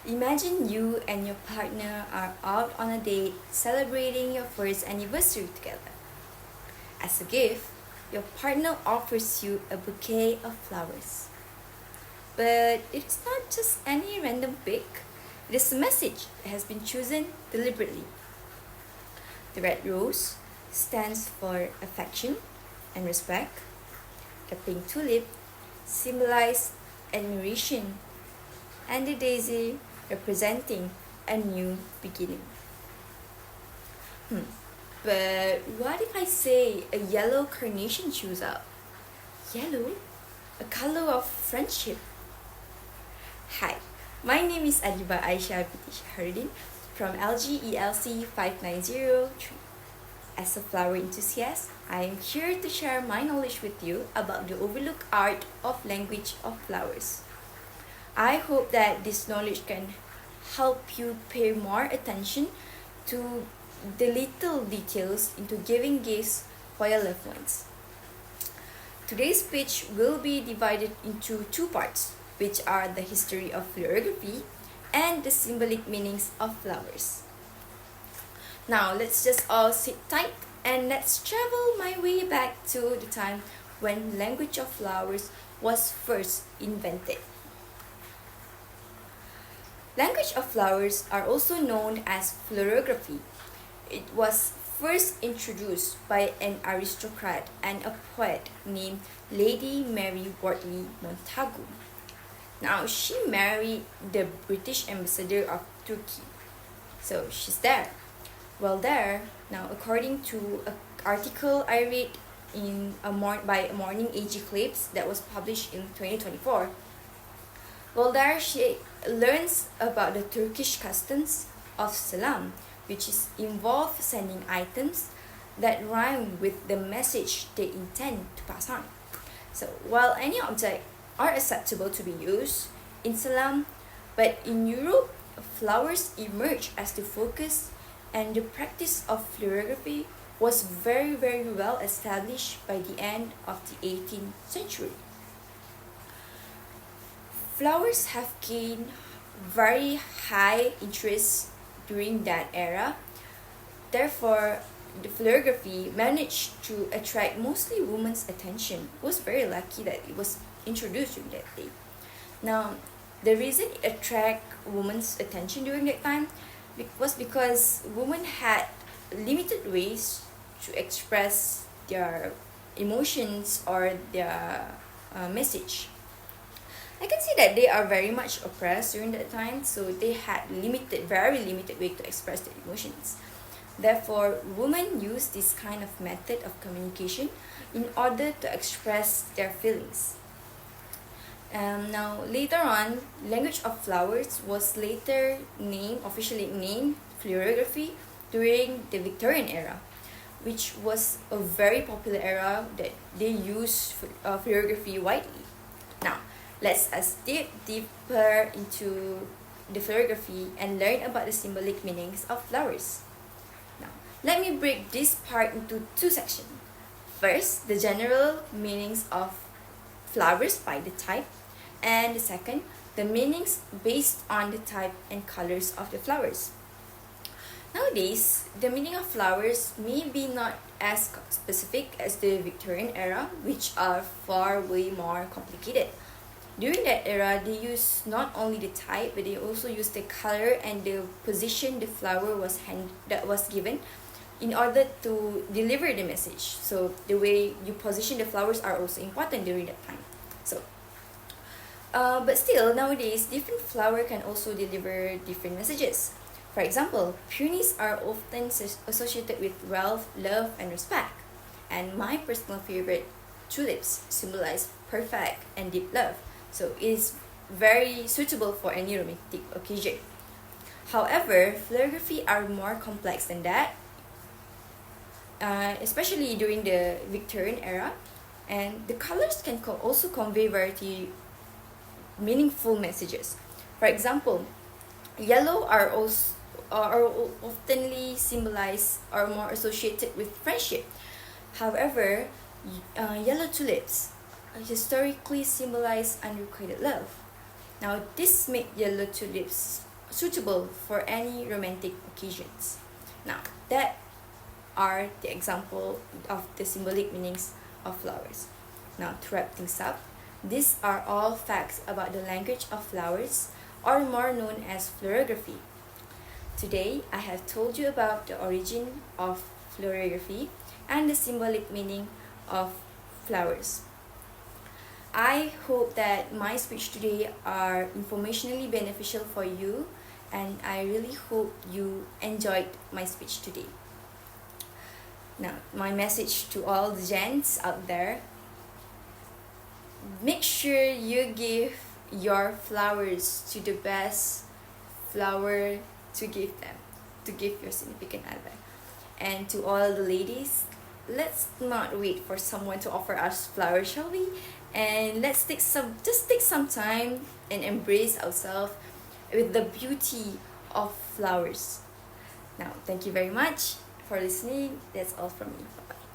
Imagine you and your partner are out on a date celebrating your first anniversary together. As a gift, your partner offers you a bouquet of flowers. But it is not just any random pick, it is a message that has been chosen deliberately. The red rose stands for affection and respect. The pink tulip symbolizes admiration, and the daisy representing a new beginning. Hmm. But what if I say a yellow carnation shows up? Yellow? A color of friendship. Hi, my name is Adiba Aisha Binti Shahrudin from LGELC 5903. As a flower enthusiast, I am here to share my knowledge with you about the overlooked art of language of flowers. I hope that this knowledge can help you pay more attention to the little details into giving gifts for your loved ones. Today's speech will be divided into two parts, which are the history of florography and the symbolic meanings of flowers. Now let's just all sit tight and let's travel my way back to the time when language of flowers was first invented. Language of flowers are also known as florography. It was first introduced by an aristocrat and a poet named Lady Mary Wortley Montagu. Now, she married the British ambassador of Turkey. So, she's there. Well, there, now according to an article I read by Morning Age Eclipse that was published in 2024, well, there she learns about the Turkish customs of salam, which is involve sending items that rhyme with the message they intend to pass on. So while any object are acceptable to be used in salam, but in Europe, flowers emerged as the focus, and the practice of florography was very well established by the end of the 18th century. Flowers have gained very high interest during that era. Therefore, the florography managed to attract mostly women's attention. It was very lucky that it was introduced during that day. Now, the reason it attract women's attention during that time was because women had limited ways to express their emotions or their message. I can see that they are very much oppressed during that time, so they had very limited way to express their emotions. Therefore, women use this kind of method of communication in order to express their feelings. Now, later on, language of flowers was officially named florography during the Victorian era, which was a very popular era that they used florography widely. Now, let's dip deeper into the florography and learn about the symbolic meanings of flowers. Now, let me break this part into two sections. First, the general meanings of flowers by the type, and the second, the meanings based on the type and colors of the flowers. Nowadays, the meaning of flowers may be not as specific as the Victorian era, which are far way more complicated. During that era, they used not only the type, but they also used the color and the position the flower that was given in order to deliver the message. So the way you position the flowers are also important during that time. So, but still nowadays, different flower can also deliver different messages. For example, peonies are often associated with wealth, love, and respect. And my personal favorite, tulips, symbolize perfect and deep love. So it is very suitable for any romantic occasion. However, florography are more complex than that, especially during the Victorian era, and the colors can also convey variety meaningful messages. For example, yellow are oftenly symbolized or more associated with friendship. However, yellow tulips historically symbolize unrequited love. Now, this makes yellow tulips suitable for any romantic occasions. Now, that are the example of the symbolic meanings of flowers. Now, to wrap things up, these are all facts about the language of flowers, or more known as florography. Today, I have told you about the origin of florography and the symbolic meaning of flowers. I hope that my speech today are informationally beneficial for you, and I really hope you enjoyed my speech today. Now, my message to all the gents out there: make sure you give your flowers to the best flower to give them, to give your significant other. And to all the ladies, let's not wait for someone to offer us flowers, shall we? And let's take some time and embrace ourselves with the beauty of flowers. Now, thank you very much for listening. That's all from me. Bye-bye.